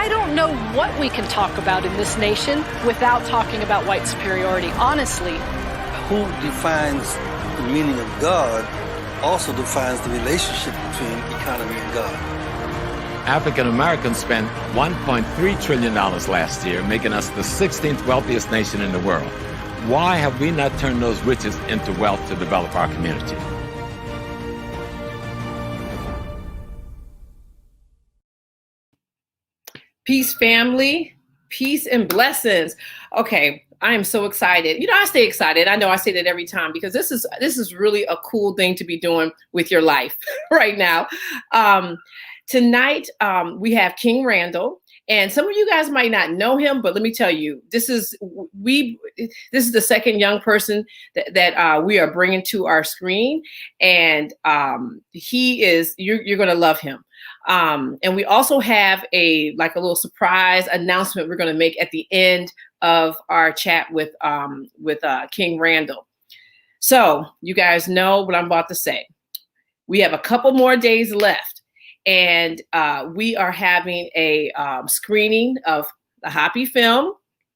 I don't know what we can talk about in this nation without talking about white superiority, honestly. Who defines the meaning of God also defines the relationship between economy and God. African Americans spent $1.3 trillion last year, making us the 16th wealthiest nation in the world. Why have we not turned those riches into wealth to develop our community? Peace, family, peace and blessings. Okay, I am so excited. I stay excited. I know I say that every time because this is really a cool thing to be doing with your life right now. Tonight, we have King Randall, and some of you guys might not know him, but let me tell you, this is the second young person that we are bringing to our screen, and you're going to love him. And we also have a little surprise announcement we're going to make at the end of our chat with King Randall. So you guys know what I'm about to say. We have a couple more days left, and we are having a screening of the HAPI film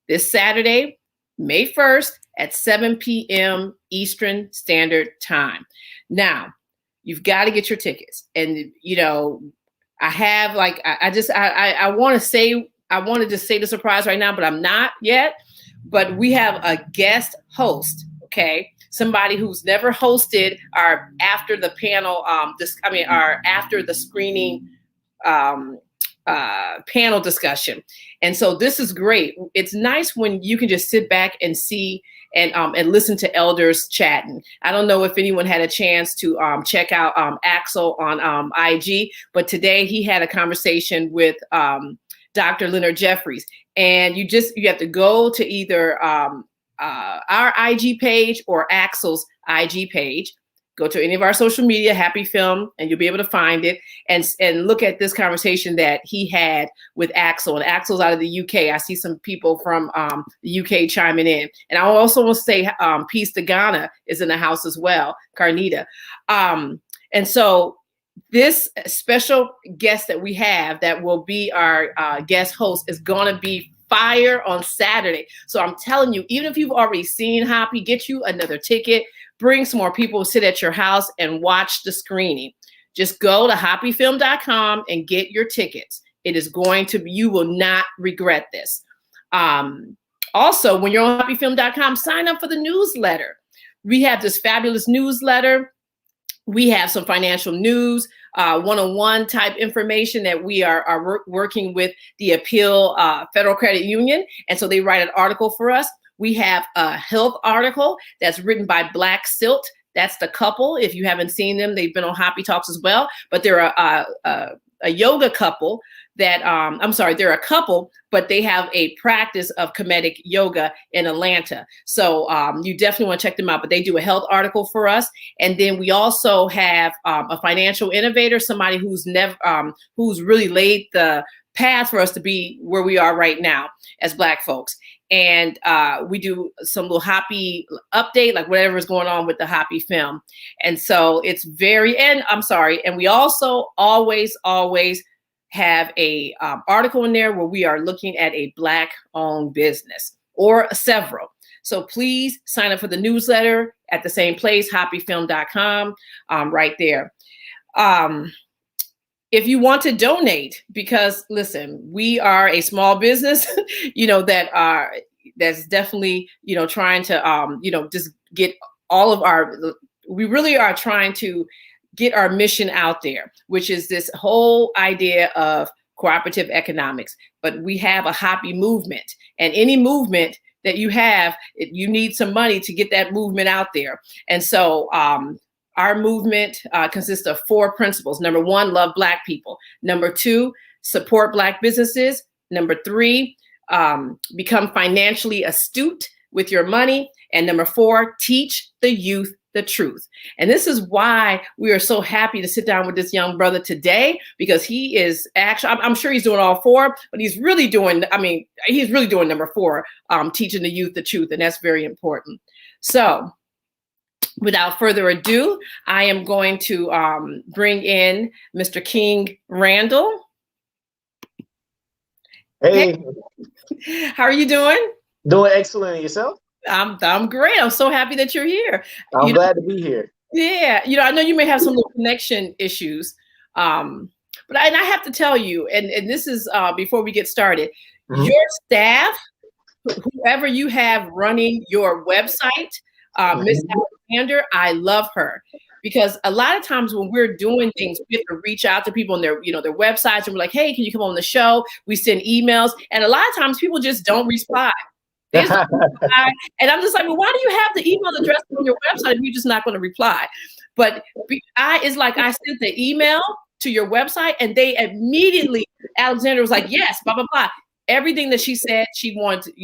this Saturday, May 1st at 7 p.m. Eastern Standard Time. Now, you've got to get your tickets, and I have I wanted to say the surprise right now, but I'm not yet. But we have a guest host, okay? Somebody who's never hosted our after the panel, our after the screening panel discussion. And so this is great. It's nice when you can just sit back and see and listen to elders chatting. I don't know if anyone had a chance to check out Axel on IG, but today he had a conversation with Dr. Leonard Jeffries. And you have to go to either our IG page or Axel's IG page. Go to any of our social media, HAPI Film, and you'll be able to find it and look at this conversation that he had with Axel. And Axel's out of the UK. I see some people from the UK chiming in. And I also want to say peace to Ghana is in the house as well, Carnita. And so this special guest that we have that will be our guest host is going to be fire on Saturday. So I'm telling you, even if you've already seen HAPI, get you another ticket. Bring some more people, sit at your house and watch the screening. Just go to hapifilm.com and get your tickets. You will not regret this. Also, when you're on hapifilm.com, sign up for the newsletter. We have this fabulous newsletter. We have some financial news, one-on-one type information that we are working with the Appeal Federal Credit Union. And so they write an article for us. We have a health article that's written by Black Silt. That's the couple. If you haven't seen them, they've been on HAPI Talks as well. But they're a yoga couple that, they're a couple, but they have a practice of Kemetic yoga in Atlanta. So you definitely want to check them out. But they do a health article for us. And then we also have a financial innovator, somebody who's really laid the path for us to be where we are right now as Black folks. And we do some little HAPI update, like whatever is going on with the HAPI film. And so it's and we also always have a article in there where we are looking at a Black-owned business or several. So please sign up for the newsletter at the same place, hapifilm.com, right there. If you want to donate, because listen, we are a small business, that's definitely, trying to, just get we really are trying to get our mission out there, which is this whole idea of cooperative economics. But we have a HAPI movement, and any movement that you have, you need some money to get that movement out there. And so, our movement consists of 4 principles. Number 1, love Black people. Number 2, support Black businesses. Number 3, become financially astute with your money. And number 4, teach the youth the truth. And this is why we are so happy to sit down with this young brother today, because he is actually, I'm sure he's doing all 4, but he's really doing number 4, teaching the youth the truth. And that's very important. So, without further ado, I am going to bring in Mr. King Randall. Hey, How are you doing? doing excellent. And yourself? I'm great. I'm so happy that you're here. I'm glad to be here. Yeah, I know you may have some little connection issues, but and I have to tell you, and this is before we get started, Mhm. your staff, whoever you have running your website, Miss Mhm. Alexander, I love her because a lot of times when we're doing things, we have to reach out to people on their their websites, and we're like, hey, can you come on the show? We send emails, and a lot of times people just don't reply. They just don't reply. And I'm just like, well, why do you have the email address on your website if you're just not going to reply? But it's like I sent the email to your website, and they immediately, Alexander was like, yes, blah blah blah. Everything that she said she wanted,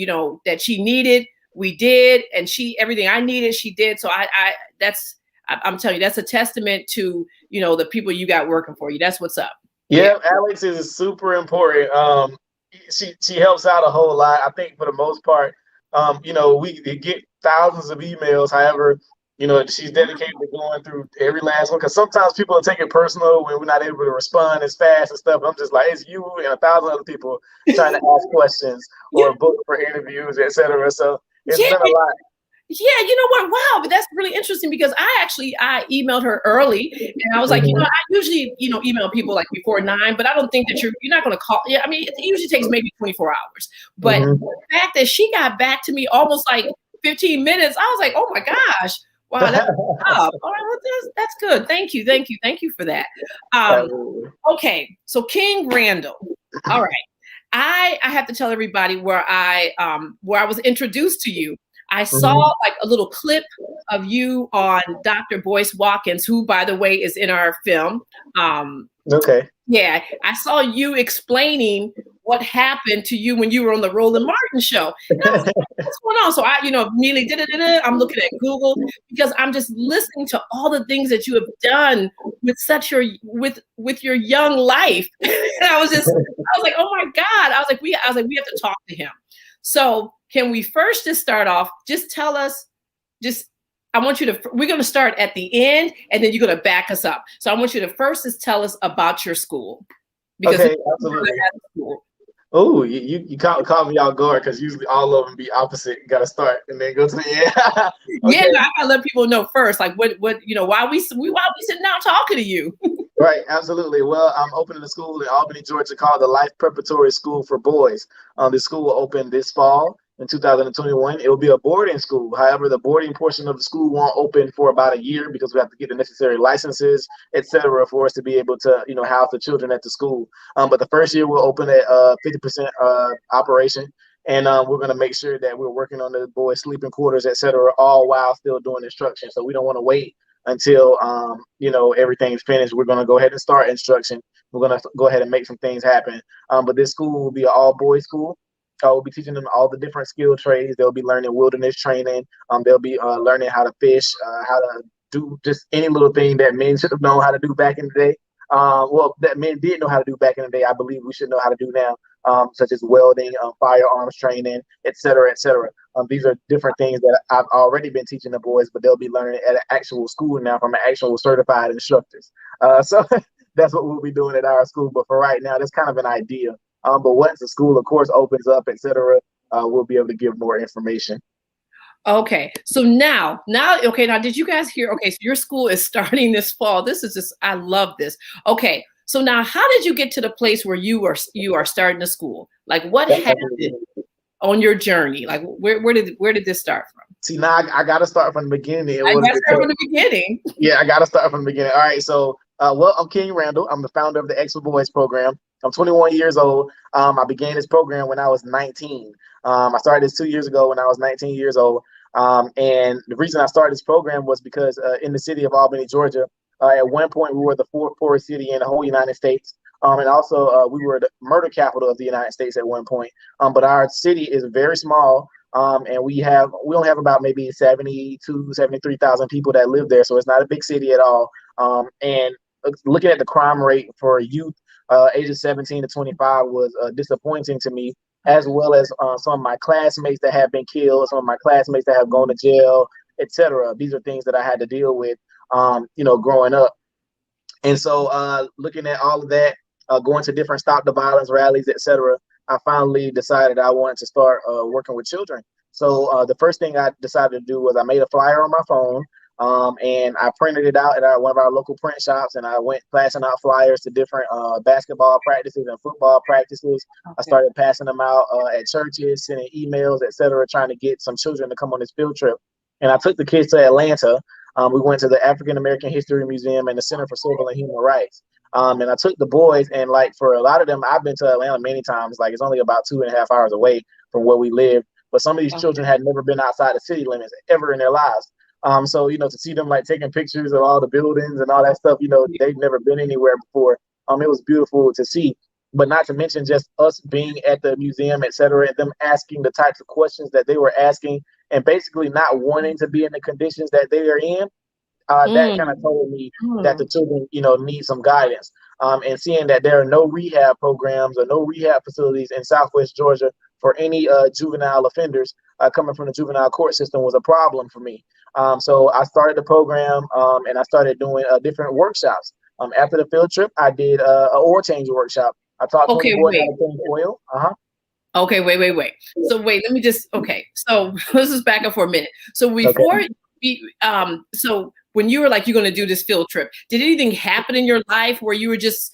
that she needed, we did, and everything I needed, she did. So I'm telling you, that's a testament to the people you got working for you. That's what's up. Yeah, Alex is super important. She helps out a whole lot. I think for the most part, we get thousands of emails. However, she's dedicated to going through every last one because sometimes people will take it personal when we're not able to respond as fast and stuff. I'm just like, it's you and 1,000 other people trying to ask questions or book for interviews, etc. So it's Yeah. been a lot. Yeah, you know what? Wow, but that's really interesting because I emailed her early, and I was like, Mhm. I usually email people like before 9, but I don't think that you're not going to call. Yeah, I mean, it usually takes maybe 24 hours. But Mhm. the fact that she got back to me almost like 15 minutes, I was like, oh my gosh, wow, that's up. All right, well, that's good. Thank you, thank you, thank you for that. Absolutely. Okay, so King Randall. All right, I have to tell everybody where I was introduced to you. I saw Mhm. like a little clip of you on Dr. Boyce Watkins, who, by the way, is in our film. Okay. Yeah, I saw you explaining what happened to you when you were on the Roland Martin show. And I was like, what's going on? So I, immediately I'm looking at Google because I'm just listening to all the things that you have done with with your young life. And I was like, oh my God. I was like, we have to talk to him. So can we first just start off? Just tell us, I want you to, we're going to start at the end and then you're going to back us up. So I want you to first just tell us about your school. Because Okay, absolutely. Oh, you caught me off guard because usually all of them be opposite. You got to start and then go to the end. Yeah, Okay. I gotta let people know first, like what why we sitting down talking to you. Right, absolutely. Well, I'm opening a school in Albany, Georgia called the Life Preparatory School for Boys. The school will open this fall in 2021. It will be a boarding school. However, the boarding portion of the school won't open for about a year because we have to get the necessary licenses, etc., for us to be able to, house the children at the school. But the first year will open at 50% operation. And we're going to make sure that we're working on the boys' sleeping quarters, etc., all while still doing instruction. So we don't want to wait until everything's finished. We're going to go ahead and start instruction. We're going to go ahead and make some things happen. But this school will be an all-boys school. We'll be teaching them all the different skill trades. They'll be learning wilderness training. They'll be learning how to fish, how to do just any little thing that men should have known how to do back in the day. Well, that men did know how to do back in the day. I believe we should know how to do now, such as welding, firearms training, et cetera, et cetera. These are different things that I've already been teaching the boys, but they'll be learning at an actual school now from an actual certified instructors. So that's what we'll be doing at our school. But for right now, that's kind of an idea. But once the school, of course, opens up, et cetera, we'll be able to give more information. Okay, so now, did you guys hear? Okay, so your school is starting this fall. This is just, I love this. Okay, so now, how did you get to the place where you are starting a school? Like, what happened on your journey? Like, where did this start from? See, now I got to start from the beginning. I got to start from the beginning. Yeah, I got to start from the beginning. All right, so well, I'm King Randall. I'm the founder of the X for Boys program. I'm 21 years old. I began this program when I was 19. I started this 2 years ago when I was 19 years old. And the reason I started this program was because in the city of Albany, Georgia, at one point we were the fourth poorest city in the whole United States. And also we were the murder capital of the United States at one point. But our city is very small. And we only have about maybe 73,000 people that live there. So it's not a big city at all. And looking at the crime rate for youth ages 17 to 25 was disappointing to me, as well as some of my classmates that have been killed, some of my classmates that have gone to jail, etc. These are things that I had to deal with, growing up. And so looking at all of that, going to different Stop the Violence rallies, etc., I finally decided I wanted to start working with children. So the first thing I decided to do was I made a flyer on my phone, and I printed it out at one of our local print shops, and I went passing out flyers to different basketball practices and football practices. Okay. I started passing them out at churches, sending emails, etc., trying to get some children to come on this field trip. And I took the kids to Atlanta. We went to the African American History Museum and the Center for Civil and Human Rights. And I took the boys, and like for a lot of them, I've been to Atlanta many times. Like it's only about 2.5 hours away from where we live. But some of these children had never been outside the city limits ever in their lives. So, to see them like taking pictures of all the buildings and all that stuff, they've never been anywhere before. It was beautiful to see, but not to mention just us being at the museum, et cetera, and them asking the types of questions that they were asking and basically not wanting to be in the conditions that they are in. That kind of told me that the children, need some guidance. And seeing that there are no rehab programs or no rehab facilities in Southwest Georgia for any juvenile offenders coming from the juvenile court system was a problem for me. So I started the program and I started doing different workshops. After the field trip, I did an oil change workshop. I taught 20 boys how to change oil. Okay, wait. So let me just, so let's just back up for a minute. So before, so when you were like, you're going to do this field trip, did anything happen in your life where you were just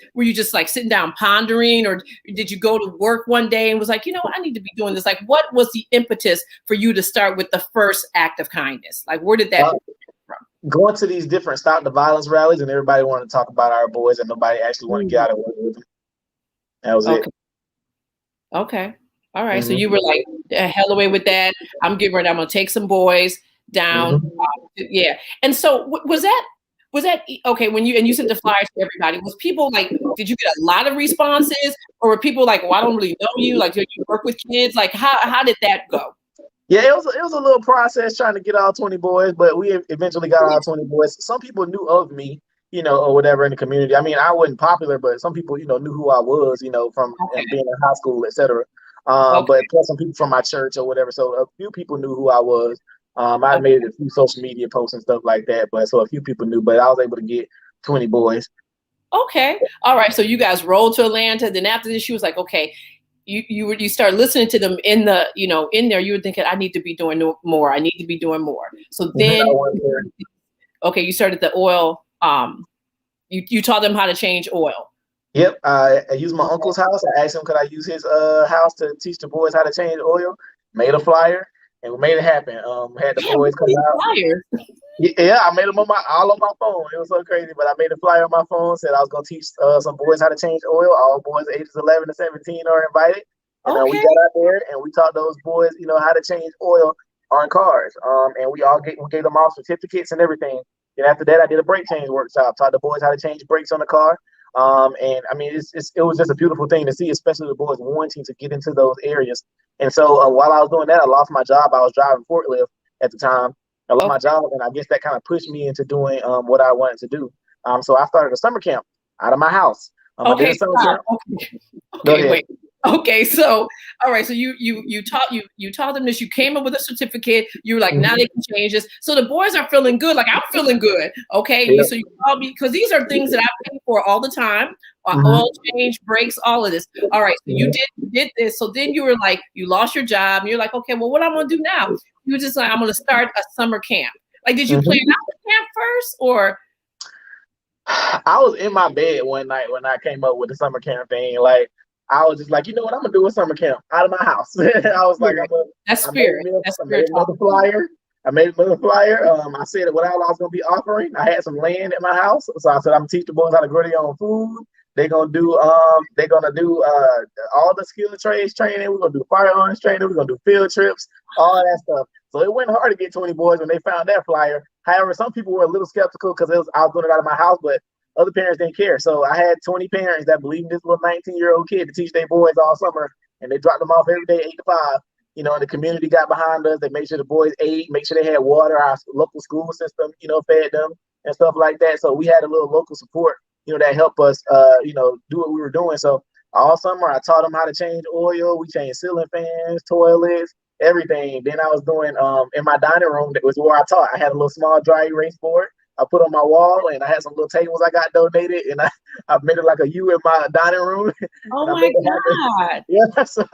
like sitting down pondering, or did you go to work one day and was like, I need to be doing this? Like, what was the impetus for you to start with the first act of kindness? Like, where did that come from? Going to these different Stop the Violence rallies, and everybody wanted to talk about our boys and nobody actually wanted to get out and work with them. That was it. Okay. All right. So you were like, hell away with that. I'm going to take some boys down. Yeah. And so was that okay when you sent the flyers to everybody? Was people like, did you get a lot of responses, or were people like, well, I don't really know you, like, did you work with kids? Like how did that go? Yeah, it was a little process trying to get all 20 boys, but we eventually got all 20 boys. Some people knew of me, or whatever in the community. I mean, I wasn't popular, but some people, knew who I was, from being in high school, etc. But plus some people from my church or whatever. So a few people knew who I was. I made a few social media posts and stuff like that, but so a few people knew, but I was able to get 20 boys. Okay. All right. So you guys rolled to Atlanta. Then after this, she was like, okay, you start listening to them in the, in there, you were thinking, I need to be doing more. I need to be doing more. So then, you started the oil. You taught them how to change oil. Yep. I used my uncle's house. I asked him, could I use his house to teach the boys how to change oil? Made a flyer. And we made it happen. Had the boys come out. Flyers. Yeah, I made them all on my phone. It was so crazy, but I made a flyer on my phone. Said I was gonna teach some boys how to change oil. All boys ages 11 to 17 are invited. And we got out there and we taught those boys, how to change oil on cars. And we gave them all certificates and everything. And after that, I did a brake change workshop. Taught the boys how to change brakes on the car. And I mean, it was just a beautiful thing to see, especially the boys wanting to get into those areas. And so while I was doing that, I lost my job. I was driving forklift at the time. I lost my job, and I guess that kind of pushed me into doing what I wanted to do. So I started a summer camp out of my house. I did a summer camp. Wait. Okay, so all right, so you taught them this. You came up with a certificate. You were like, now they can change this. So the boys are feeling good. Like I'm feeling good. Okay, so you called me because these are things that I pay for all the time. Oil change, brakes, all of this. All right, so you did this. So then you were like, you lost your job, and you're like, okay, well, what I'm gonna do now? You were just like, I'm gonna start a summer camp. Like, did you plan out the camp first, or? I was in my bed one night when I came up with the summer camp thing. Like, I was just like, you know what, I'm gonna do a summer camp out of my house. I was like, that's spirit. I made another flyer. I said what all I was gonna be offering. I had some land at my house, so I said I'm gonna teach the boys how to grow their own food. They're gonna do all the skill trades training. We're gonna do firearms training. We're gonna do field trips, all that stuff. So it went hard to get 20 boys when they found that flyer. However, some people were a little skeptical because I was doing it out of my house, but other parents didn't care. So I had 20 parents that believed in this little 19-year-old kid to teach their boys all summer, and they dropped them off every day, 8 to 5. And the community got behind us. They made sure the boys ate, make sure they had water. Our local school system, fed them and stuff like that. So we had a little local support, that helped us, do what we were doing. So all summer I taught them how to change oil. We changed ceiling fans, toilets, everything. Then I was doing in my dining room, that was where I taught. I had a little small dry erase board. I put on my wall, and I had some little tables I got donated, and I made it like a U in my dining room. Oh And I my made it happen. God. Yeah, so,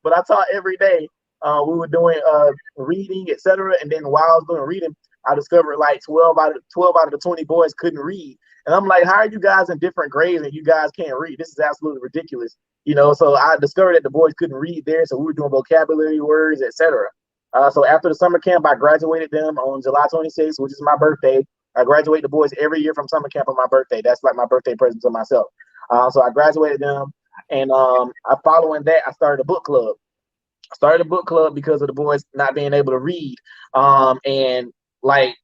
but I taught every day. We were doing reading, etc. And then while I was doing reading, I discovered like 12 out of the 20 boys couldn't read. And I'm like, how are you guys in different grades and you guys can't read? This is absolutely ridiculous. So I discovered that the boys couldn't read there. So we were doing vocabulary words, etc. So after the summer camp, I graduated them on July 26th, which is my birthday. I graduate the boys every year from summer camp on my birthday. That's like my birthday present to myself. So I graduated them. And following that, I started a book club. I started a book club because of the boys not being able to read. And like,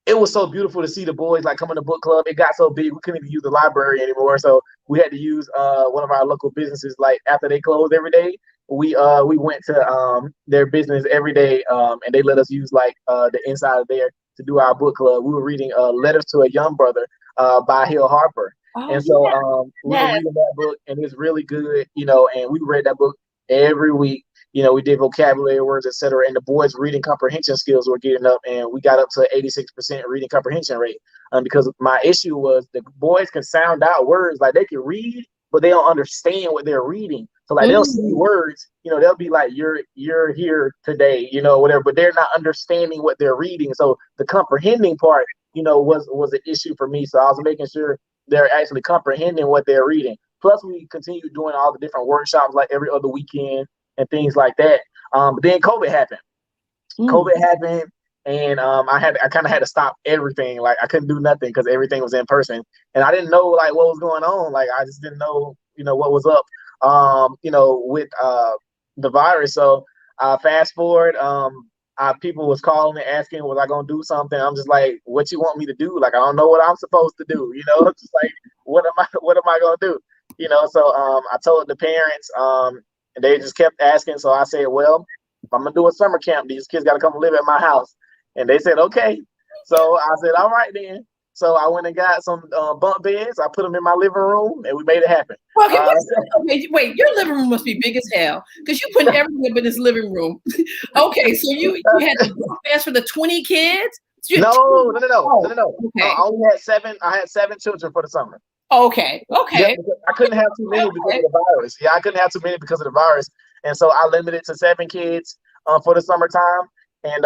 it was so beautiful to see the boys like come in the book club. It got so big we couldn't even use the library anymore, so we had to use one of our local businesses. Like after they closed every day, we went to their business every day, and they let us use like the inside of there to do our book club. We were reading Letters to a Young Brother by Hill Harper. Oh, And so we were yes. reading that book, and it's really good, and we read that book every week. We did vocabulary words, etc. And the boys' reading comprehension skills were getting up, and we got up to 86% reading comprehension rate. Because my issue was the boys can sound out words, like they can read, but they don't understand what they're reading. So like they'll see words, they'll be like, you're here today, whatever, but they're not understanding what they're reading. So the comprehending part, was an issue for me. So I was making sure they're actually comprehending what they're reading. Plus, we continued doing all the different workshops like every other weekend and things like that. But then COVID happened. COVID happened, and I kind of had to stop everything. Like I couldn't do nothing because everything was in person, and I didn't know like what was going on. Like I just didn't know, what was up, with the virus. So fast forward, people was calling and asking, was I gonna do something? I'm just like, what you want me to do? Like I don't know what I'm supposed to do. It's just like, what am I gonna do? So I told the parents, and they just kept asking. So I said, well, if I'm gonna do a summer camp, these kids gotta come live at my house. And they said, okay. So I said, all right then. So I went and got some bunk beds. I put them in my living room, and we made it happen. Well, okay, wait, your living room must be big as hell because you put everything up in this living room. Okay, so you had the bunk beds for the 20 kids? No. Okay. I only had 7. I had 7 children for the summer. Okay. Yeah, I couldn't have too many because of the virus. Yeah, I couldn't have too many because of the virus. And so I limited to 7 kids for the summertime. And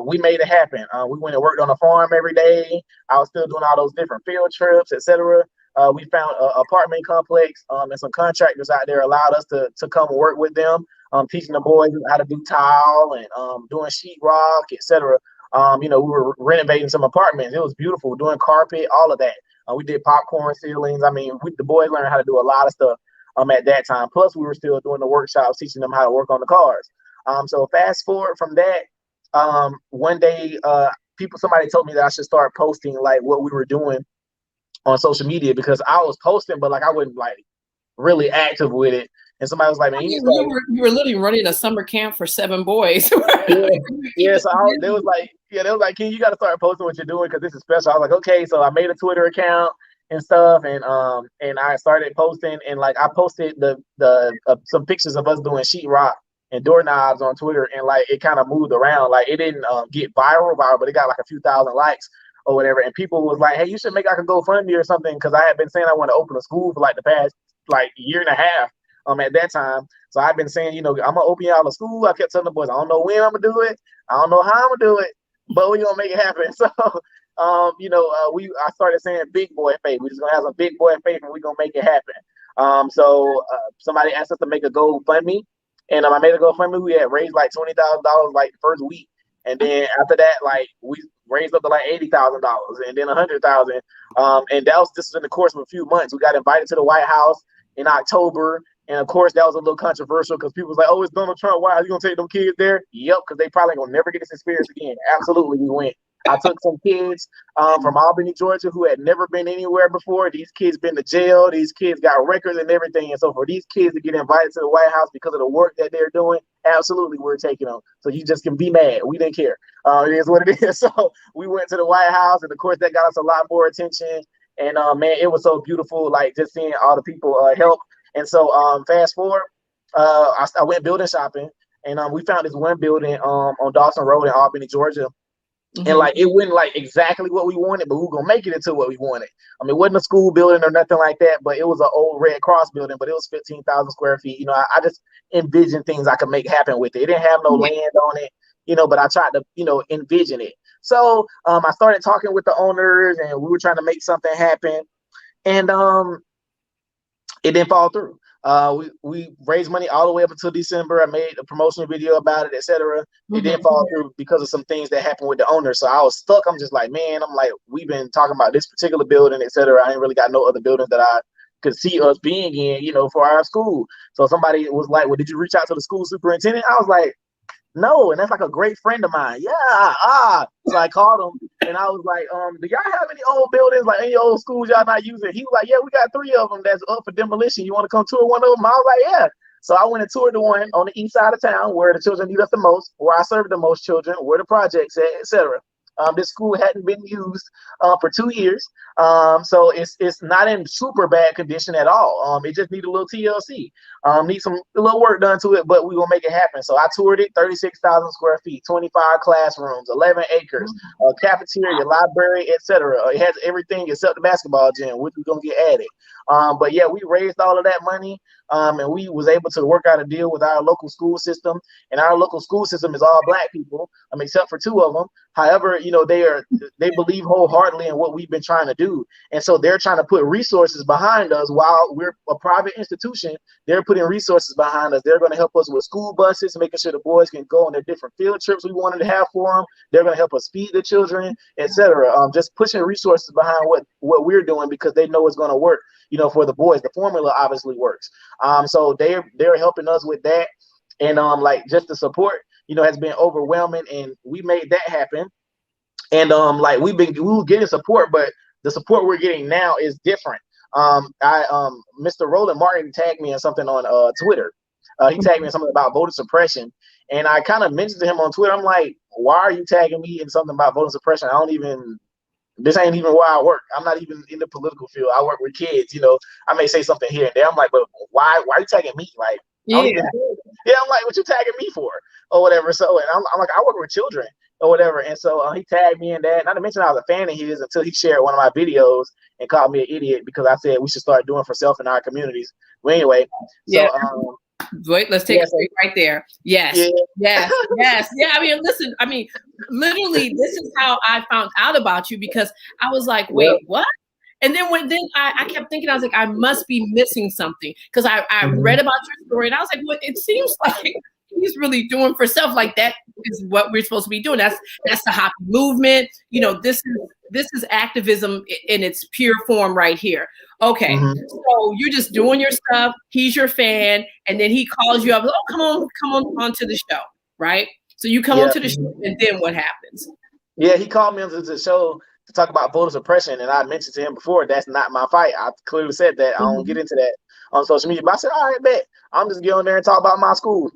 we made it happen. We went and worked on a farm every day. I was still doing all those different field trips, etc. We found an apartment complex, and some contractors out there allowed us to come and work with them, teaching the boys how to do tile and doing sheetrock, etc. We were renovating some apartments. It was beautiful, doing carpet, all of that. We did popcorn ceilings. I mean, the boys learned how to do a lot of stuff at that time. Plus, we were still doing the workshops, teaching them how to work on the cars. So fast forward from that, one day, somebody told me that I should start posting like what we were doing on social media, because I was posting, but like I wasn't like really active with it. And somebody was like, man, you were literally running a summer camp for 7 boys. Yeah. So they was like, King, you got to start posting what you're doing because this is special. I was like, okay. So I made a Twitter account and stuff, and I started posting, and like I posted some pictures of us doing sheetrock and doorknobs on Twitter, and like it kind of moved around. Like it didn't get viral, but it got like a few thousand likes or whatever. And people was like, hey, you should make like a GoFundMe or something, because I had been saying I want to open a school for like the past like year and a half. At that time. So I've been saying, I'm gonna open y'all a school. I kept telling the boys, I don't know when I'm gonna do it. I don't know how I'm gonna do it, but we're gonna make it happen. So I started saying big boy faith. We're just gonna have some big boy faith and we're gonna make it happen. So somebody asked us to make a GoFundMe, and I made a GoFundMe. We had raised like $20,000 like the first week. And then after that, like we raised up to like $80,000 and then $100,000. And this was in the course of a few months. We got invited to the White House in October. And of course, that was a little controversial because people was like, oh, it's Donald Trump. Why are you going to take them kids there? Yep, because they probably going to never get this experience again. Absolutely, we went. I took some kids from Albany, Georgia, who had never been anywhere before. These kids been to jail. These kids got records and everything. And so for these kids to get invited to the White House because of the work that they're doing, absolutely, we're taking them. So you just can be mad. We didn't care. It is what it is. So we went to the White House, and of course, that got us a lot more attention. And man, it was so beautiful, like just seeing all the people help. And so fast forward, I went building shopping, and we found this one building on Dawson Road in Albany, Georgia. And like it wasn't like exactly what we wanted, but we were gonna make it into what we wanted. I mean, it wasn't a school building or nothing like that, but it was an old Red Cross building, but it was 15,000 square feet. You know, I just envisioned things I could make happen with it. It didn't have no land on it, you know, but I tried to, you know, envision it. So I started talking with the owners, and we were trying to make something happen, and it didn't fall through. We raised money all the way up until December. I made a promotional video about it, etc. It didn't fall through because of some things that happened with the owner. So I was stuck. I'm just like, man, we've been talking about this particular building, etc. I ain't really got no other buildings that I could see us being in, you know, for our school. So somebody was like, well, did you reach out to the school superintendent? I was like, no, and that's like a great friend of mine. Yeah, so I called him and I was like, do y'all have any old buildings, like any old schools y'all not using? He was like, yeah, we got 3 of them that's up for demolition. You want to come tour one of them? I was like, yeah. So I went and toured the one on the east side of town where the children need us the most, where I serve the most children, where the project's at, etc. This school hadn't been used for 2 years, so it's not in super bad condition at all. It just needs a little TLC, needs a little work done to it, but we will make it happen. So I toured it, 36,000 square feet, 25 classrooms, 11 acres, cafeteria, library, etc. It has everything except the basketball gym, which we're gonna get added. But yeah, we raised all of that money, and we was able to work out a deal with our local school system, and our local school system is all Black people, except for 2 of them. However, you know, they believe wholeheartedly in what we've been trying to do, and so they're trying to put resources behind us. While we're a private institution, they're putting resources behind us. They're going to help us with school buses, making sure the boys can go on their different field trips we wanted to have for them. They're going to help us feed the children, etc. Just pushing resources behind what we're doing because they know it's going to work. You know, for the boys, the formula obviously works. So they're helping us with that, and like just the support, you know, has been overwhelming, and we made that happen. And like we were getting support, but the support we're getting now is different. Mr. Roland Martin tagged me in something on Twitter. He tagged me in something about voter suppression, and I kind of mentioned to him on Twitter. I'm like, why are you tagging me in something about voter suppression? This ain't even where I work. I'm not even in the political field. I work with kids. You know, I may say something here and there. I'm like, but why are you tagging me? Like, I'm like, what you tagging me for, or whatever. So, and I'm like, I work with children or whatever. And so he tagged me in that. Not to mention I was a fan of his until he shared one of my videos and called me an idiot because I said we should start doing for self in our communities. Well, anyway, so wait, let's take a break right there. Yes. Yeah. I mean, literally, this is how I found out about you, because I was like, wait, what? And then I kept thinking, I was like, I must be missing something, because I read about your story and I was like, well, it seems like he's really doing for self. Like that is what we're supposed to be doing. That's the HAPI movement. You know, this is activism in its pure form right here. Okay, so you're just doing your stuff. He's your fan, and then he calls you up. Oh, come on onto the show, right? So you come onto the show, and then what happens? Yeah, he called me onto the show to talk about voter suppression, and I mentioned to him before that's not my fight. I clearly said that. I don't get into that on social media, but I said, all right, bet. I'm just getting on there and talk about my school.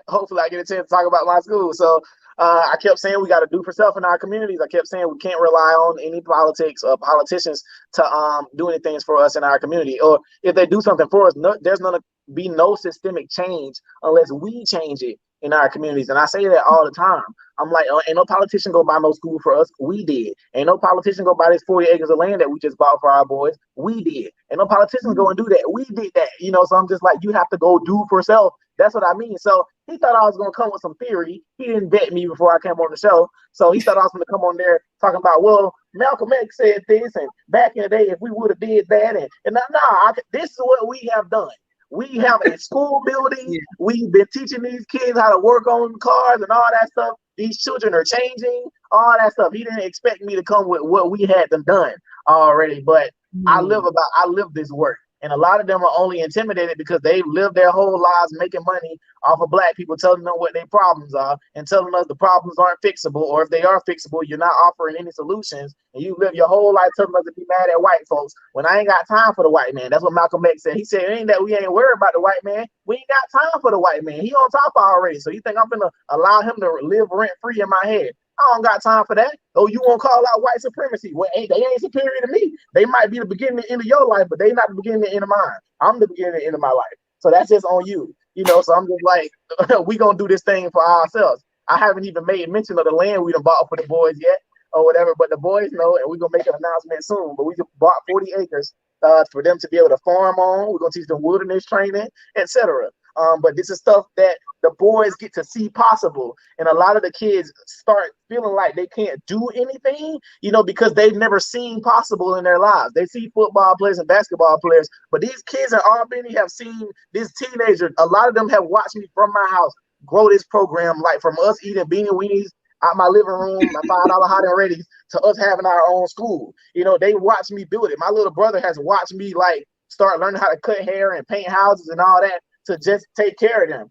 Hopefully I get a chance to talk about my school. So I kept saying we got to do for self in our communities. I kept saying we can't rely on any politics or politicians to do anything for us in our community. Or if they do something for us, there's going to be no systemic change unless we change it in our communities. And I say that all the time. I'm like, ain't no politician go buy no school for us. We did. Ain't no politician go buy this 40 acres of land that we just bought for our boys. We did. Ain't no politicians go and do that. We did that. You know, so I'm just like, you have to go do for self. That's what I mean. So he thought I was going to come with some theory. He didn't vet me before I came on the show. So he thought I was going to come on there talking about, well, Malcolm X said this, and back in the day, if we would have did that. And this is what we have done. We have a school building. We've been teaching these kids how to work on cars and all that stuff. These children are changing, all that stuff. He didn't expect me to come with what we had them done already, but I live this work. And a lot of them are only intimidated because they've lived their whole lives making money off of Black people, telling them what their problems are and telling us the problems aren't fixable, or if they are fixable, you're not offering any solutions. And you live your whole life telling us to be mad at white folks when I ain't got time for the white man. That's what Malcolm X said. He said, it ain't that we ain't worried about the white man. We ain't got time for the white man. He on top already. So you think I'm going to allow him to live rent free in my head? I don't got time for that. Oh, you want to call out white supremacy? Well, they ain't superior to me. They might be the beginning and end of your life, but they not the beginning and end of mine. I'm the beginning and end of my life. So that's just on you. You know, so I'm just like, we going to do this thing for ourselves. I haven't even made mention of the land we done bought for the boys yet. or whatever. But the boys know, and we're gonna make an announcement soon. But we just bought 40 acres for them to be able to farm on. We're gonna teach them wilderness training, etc. But this is stuff that the boys get to see possible, and a lot of the kids start feeling like they can't do anything, because they've never seen possible in their lives. They see football players and basketball players, but these kids in Albany have seen this teenager. A lot of them have watched me from my house grow this program, like from us eating beanie weenies out my living room, my $5 hot and ready, to us having our own school. They watch me build it. My little brother has watched me start learning how to cut hair and paint houses and all that to just take care of them.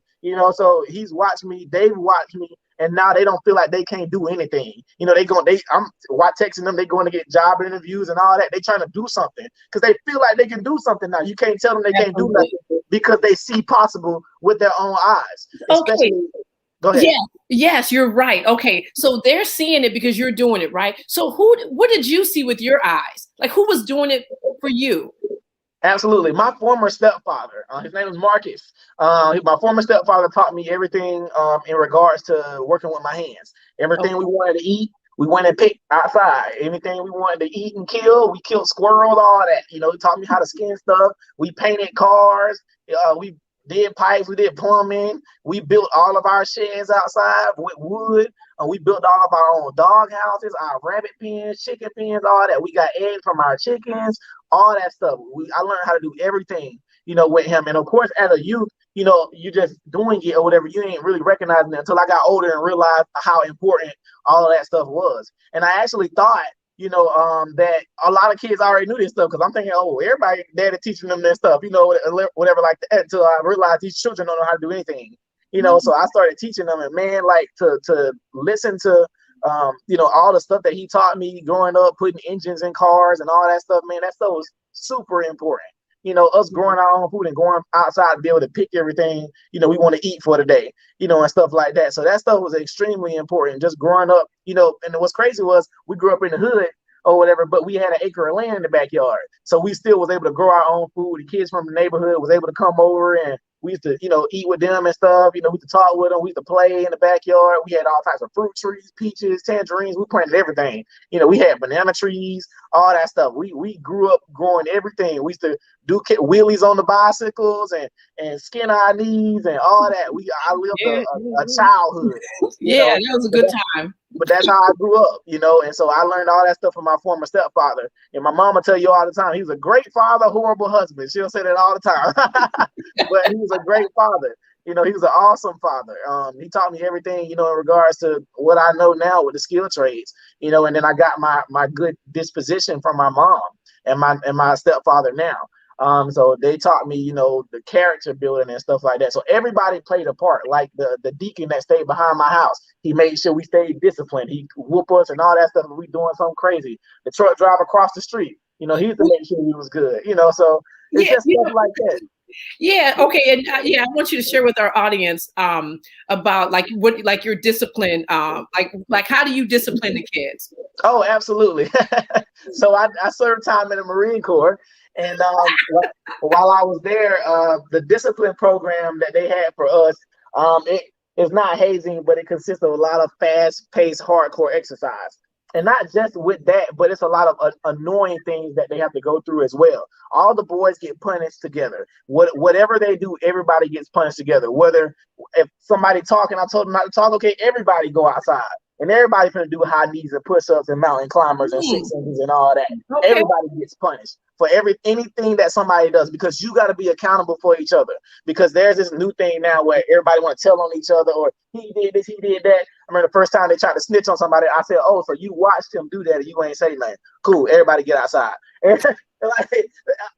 So he's watched me, they've watched me, and now they don't feel like they can't do anything. I'm texting them, they going to get job interviews and all that. They trying to do something because they feel like they can do something now. You can't tell them they can't do nothing because they see possible with their own eyes. Especially, go ahead. Yeah. Yes, you're right. Okay. So they're seeing it because you're doing it, right? So what did you see with your eyes? Like, who was doing it for you? Absolutely. My former stepfather, his name was Marcus. My former stepfather taught me everything in regards to working with my hands. Everything we wanted to eat, we went and picked outside. Anything we wanted to eat and kill, we killed squirrels, all that. He taught me how to skin stuff. We painted cars. We did pipes. We did plumbing. We built all of our sheds outside with wood. We built all of our own dog houses, our rabbit pens, chicken pens, all that. We got eggs from our chickens, all that stuff. I learned how to do everything, with him. And of course, as a youth, you just doing it or whatever, you ain't really recognizing it until I got older and realized how important all of that stuff was. And I actually thought, that a lot of kids already knew this stuff, because I'm thinking, everybody daddy teaching them this stuff, whatever like that, until I realized these children don't know how to do anything. So I started teaching them, and man, to listen to, all the stuff that he taught me growing up, putting engines in cars and all that stuff, man, that stuff was super important. Us growing our own food and going outside to be able to pick everything, we want to eat for the day, and stuff like that. So that stuff was extremely important, just growing up, and what's crazy was we grew up in the hood or whatever, but we had an acre of land in the backyard. So we still was able to grow our own food. The kids from the neighborhood was able to come over, and we used to, eat with them and stuff. We used to talk with them. We used to play in the backyard. We had all types of fruit trees, peaches, tangerines. We planted everything. We had banana trees, all that stuff. We grew up growing everything. We used to do wheelies on the bicycles and skin our knees and all that. I lived a childhood. That was a good time. But that's how I grew up, and so I learned all that stuff from my former stepfather. And my mama tell you all the time, he was a great father, horrible husband. She'll say that all the time. But he was a great father. He was an awesome father. He taught me everything, in regards to what I know now with the skill trades, and then I got my good disposition from my mom and my stepfather now. So they taught me, the character building and stuff like that. So everybody played a part. Like the deacon that stayed behind my house, he made sure we stayed disciplined. He whoop us and all that stuff. And we doing something crazy. The truck driver across the street, he used to make sure we was good. So it's just stuff like that. Yeah. Okay. And I want you to share with our audience about your discipline. Like how do you discipline the kids? Oh, absolutely. So I served time in the Marine Corps. And while I was there, the discipline program that they had for us, it is not hazing, but it consists of a lot of fast-paced, hardcore exercise. And not just with that, but it's a lot of annoying things that they have to go through as well. All the boys get punished together. Whatever they do, everybody gets punished together. Whether if somebody talking, I told them not to talk, okay, everybody go outside. And everybody's going to do high knees and push-ups and mountain climbers and 6 inches and all that. Okay. Everybody gets punished for anything that somebody does, because you got to be accountable for each other. Because there's this new thing now where everybody want to tell on each other, or he did this, he did that. I remember the first time they tried to snitch on somebody, I said, oh, so you watched him do that and you ain't say nothing. Cool, everybody get outside. And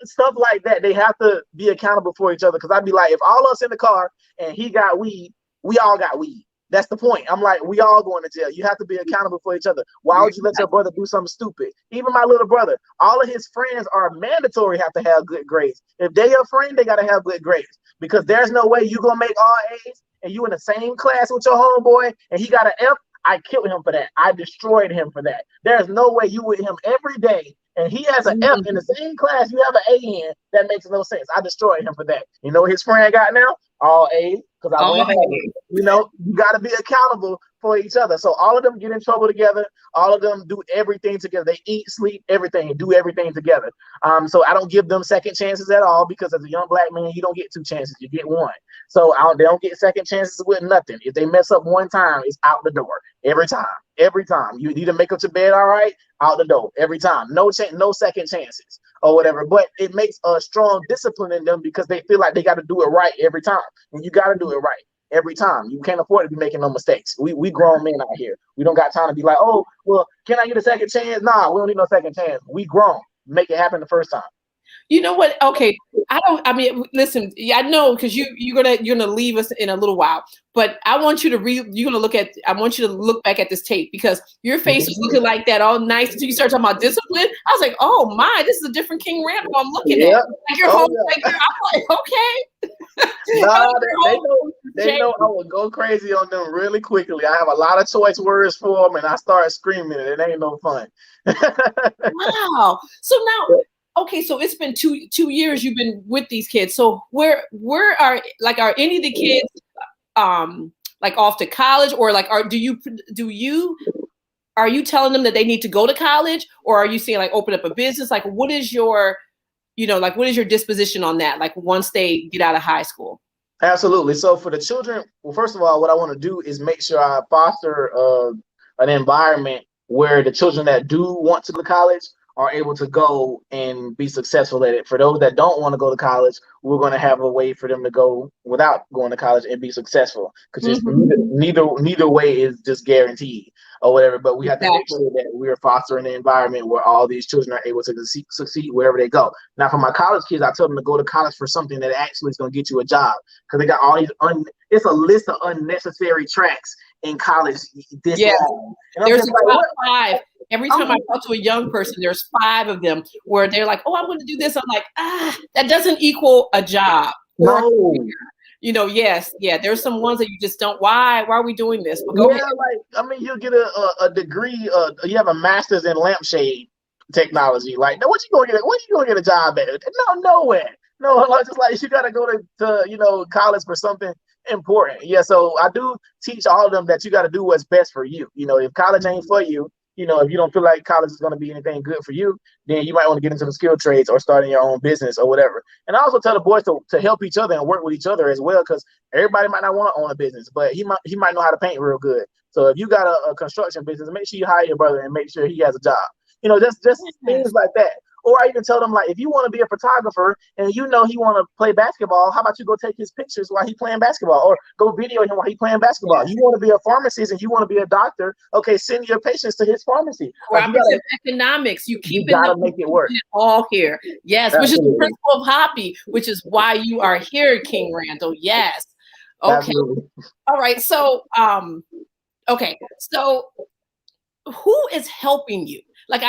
stuff like that, they have to be accountable for each other. Because I'd be like, if all of us in the car and he got weed, we all got weed. That's the point. I'm like, we all going to jail. You have to be accountable for each other. Why would you let your brother do something stupid? Even my little brother, all of his friends are mandatory have to have good grades. If they're your friend, they got to have good grades, because there's no way you going to make all A's and you in the same class with your homeboy and he got an F. I killed him for that. I destroyed him for that. There's no way you with him every day and he has an F in the same class you have an A in. That makes no sense. I destroyed him for that. You know what his friend got now? All A's. because I went home. You know, you got to be accountable for each other. So all of them get in trouble together. All of them do everything together. They eat, sleep, everything, do everything together. So I don't give them second chances at all, because as a young black man, you don't get 2 chances, you get 1. So they don't get second chances with nothing. If they mess up one time, it's out the door every time. Every time you need to make up your bed, all right, out the door every time. No second chances or whatever. But it makes a strong discipline in them, because they feel like they got to do it right every time. And you got to do it right every time. You can't afford to be making no mistakes. We grown men out here. We don't got time to be like, oh, well, can I get a second chance? Nah, we don't need no second chance. We grown. Make it happen the first time. You know what? Okay, listen, I know, because you're gonna leave us in a little while, but I want you to I want you to look back at this tape, because your face was looking like that all nice until you start talking about discipline. I was like, oh my, this is a different King Randall I'm looking at. Like your whole, I'm like, okay. Nah, they know I would go crazy on them really quickly. I have a lot of choice words for them, and I start screaming it. It ain't no fun. Wow. So now, okay, so it's been two years you've been with these kids. So where are any of the kids like off to college, or like are you telling them that they need to go to college, or are you saying like open up a business? Like what is your disposition on that, like once they get out of high school? Absolutely. So for the children, well, first of all, what I want to do is make sure I foster an environment where the children that do want to go to college are able to go and be successful at it. For those that don't want to go to college, we're going to have a way for them to go without going to college and be successful, because neither way is just guaranteed or whatever. But we have to make sure that we're fostering an environment where all these children are able to succeed wherever they go. Now, for my college kids, I tell them to go to college for something that actually is going to get you a job, because they got all these it's a list of unnecessary tracks in college. There's about 5. Every time I talk to a young person, there's 5 of them where they're like, oh, I'm going to do this. I'm like, that doesn't equal a job. No. Yes. Yeah. There's some ones that you just don't. Why are we doing this? But go ahead. You get a degree. You have a master's in lampshade technology. Like, now what you going to get? What you going to get a job at? No, nowhere. No, just like you got to go to college for something important. Yeah. So I do teach all of them that you got to do what's best for you. If college ain't for you, if you don't feel like college is going to be anything good for you, then you might want to get into the skilled trades or starting your own business or whatever. And I also tell the boys to help each other and work with each other as well, because everybody might not want to own a business, but he might know how to paint real good. So if you got a construction business, make sure you hire your brother and make sure he has a job. Just things like that. Or I even tell them, like, if you want to be a photographer and he want to play basketball, how about you go take his pictures while he's playing basketball, or go video him while he's playing basketball? You want to be a pharmacist and you want to be a doctor, okay, send your patients to his pharmacy. Economics, you gotta make it work. All here, yes. Absolutely. Which is the principle of HAPI, which is why you are here, King Randall. Yes. Okay. Absolutely. All right. So, so who is helping you? Like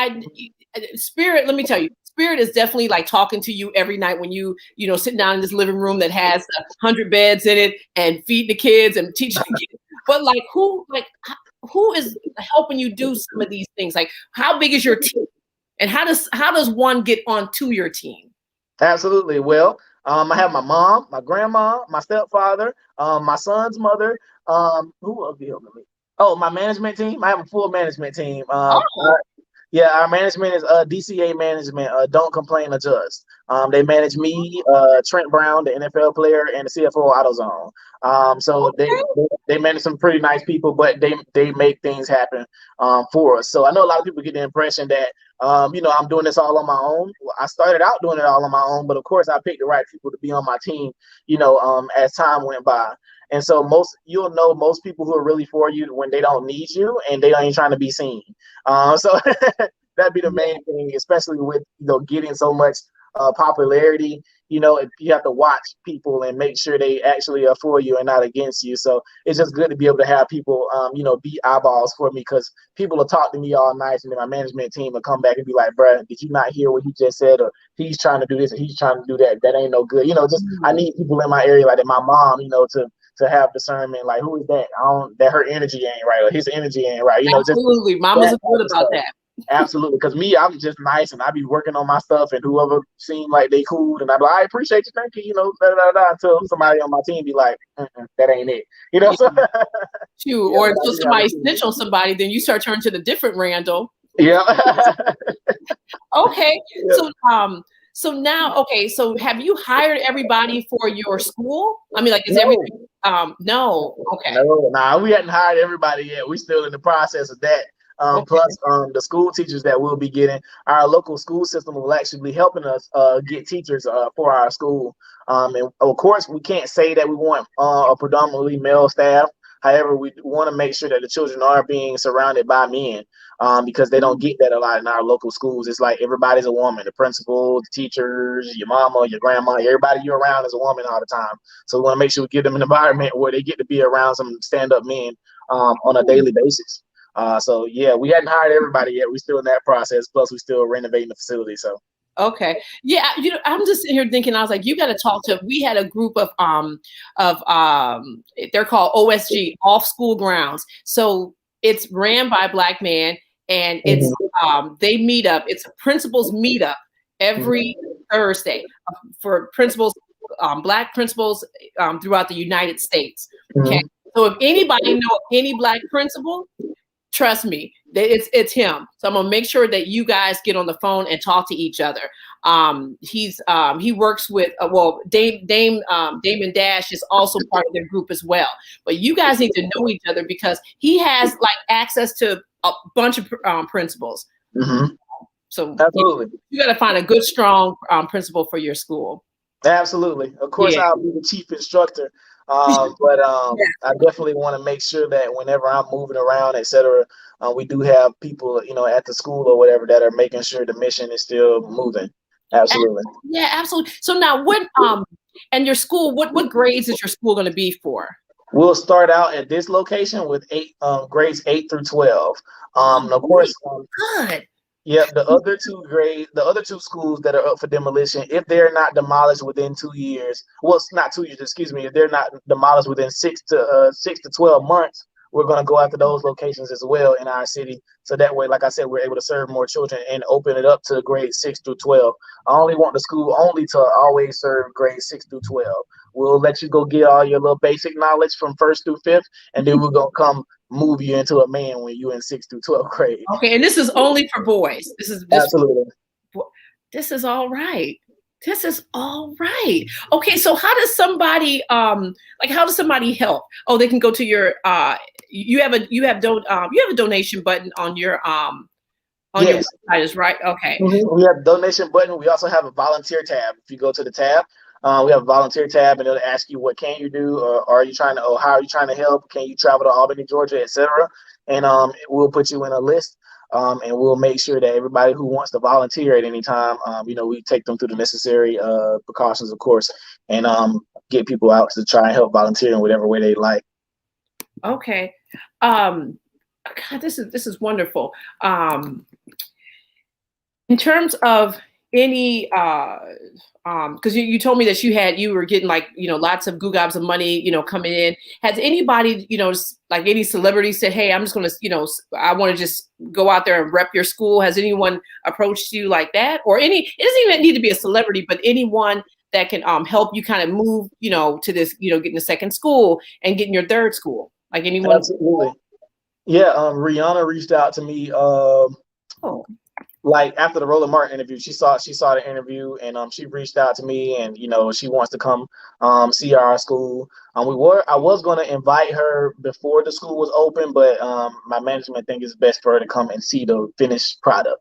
Spirit, let me tell you, Spirit is definitely like talking to you every night when you sitting down in this living room that has 100 beds in it and feeding the kids and teaching the kids. But who is helping you do some of these things? Like, how big is your team, and how does one get onto your team? Absolutely. Well, I have my mom, my grandma, my stepfather, my son's mother. Who else be helping me? Oh, my management team. I have a full management team. Yeah, our management is DCA management. Don't complain, adjust. They manage me, Trent Brown, the NFL player, and the CFO AutoZone. So they manage some pretty nice people, but they make things happen for us. So I know a lot of people get the impression that I'm doing this all on my own. Well, I started out doing it all on my own, but of course I picked the right people to be on my team. As time went by. And so you'll know most people who are really for you when they don't need you and they ain't trying to be seen. So that'd be the main thing, especially with getting so much popularity. If you have to watch people and make sure they actually are for you and not against you. So it's just good to be able to have people, be eyeballs for me, because people will talk to me all nice, and then my management team will come back and be like, bruh, did you not hear what he just said? Or he's trying to do this and he's trying to do that. That ain't no good. I need people in my area like that. My mom, to have discernment, like, who is that? That her energy ain't right, or his energy ain't right. Absolutely. Mamas are good about that. Absolutely, because me, I'm just nice, and I be working on my stuff, and whoever seem like they cool, and I be like, I appreciate you, thank you, da da da. Until somebody on my team be like, that ain't it, Yeah. So, True. Or until somebody snitch on somebody, then you start turning to the different Randall. Yeah. Okay. Yeah. So now, okay, so have you hired everybody for your school? I mean, like, is No. everything, no, okay. No, nah, we hadn't hired everybody yet. We're still in the process of that. Okay. Plus, the school teachers that we'll be getting, our local school system will actually be helping us get teachers for our school. And of course, we can't say that we want a predominantly male staff. However, we want to make sure that the children are being surrounded by men because they don't get that a lot in our local schools. It's like everybody's a woman, the principal, the teachers, your mama, your grandma, everybody you're around is a woman all the time. So we want to make sure we give them an environment where they get to be around some stand-up men on a daily basis. So yeah, we hadn't hired everybody yet. We're still in that process. Plus, we're still renovating the facility. So okay, yeah, I'm just sitting here thinking. I was like, you got to talk to. We had a group of they're called OSG, off school grounds. So it's ran by a Black man, and it's they meet up. It's a principals meetup every Thursday for principals, Black principals throughout the United States. Okay, so if anybody know any Black principal, trust me, it's him. So I'm gonna make sure that you guys get on the phone and talk to each other. He works with Damon Dash is also part of their group as well. But you guys need to know each other because he has like access to a bunch of principals. So absolutely, you got to find a good, strong principal for your school. Absolutely, of course, yeah. I'll be the chief instructor. But I definitely want to make sure that whenever I'm moving around, etc., we do have people, at the school or whatever that are making sure the mission is still moving. Absolutely. Yeah, absolutely. So now, and your school, what grades is your school going to be for? We'll start out at this location with grades 8 through 12. Of course, good. Yeah, the other two schools that are up for demolition, if they're not demolished within 2 years, well, it's not 2 years, excuse me, if they're not demolished within 6 to 12 months, we're going to go after those locations as well in our city. So that way, like I said, we're able to serve more children and open it up to grades 6 through 12. I only want the school only to always serve grades 6 through 12. We'll let you go get all your little basic knowledge from 1st through 5th, and then we're going to come move you into a man when you're in 6th through 12th grade. Okay, and this is only for boys. Absolutely. This is all right. This is all right. Okay, so how does somebody help? Oh, they can go to your you have a donation button on your your website, right? Okay. We have a donation button. We also have a volunteer tab. If you go to the tab, we have a volunteer tab, and it'll ask you what can you do, or are you trying to, or how are you trying to help? Can you travel to Albany, Georgia, etc. And we'll put you in a list. And we'll make sure that everybody who wants to volunteer at any time, we take them through the necessary precautions, of course, and get people out to try and help volunteer in whatever way they like. Okay. God, this is wonderful. In terms of any, because you told me that you were getting lots of gobs of money, coming in. Has anybody, like any celebrity said, hey, I'm just going to, I want to just go out there and rep your school? Has anyone approached you like that? Or it doesn't even need to be a celebrity, but anyone that can help you kind of move, to this, getting a second school and getting your third school? Like anyone? Absolutely. Yeah. Rihanna reached out to me. Like after the Roland Martin interview, she saw the interview, and she reached out to me, and she wants to come see our school. I was going to invite her before the school was open, but my management think it's best for her to come and see the finished product.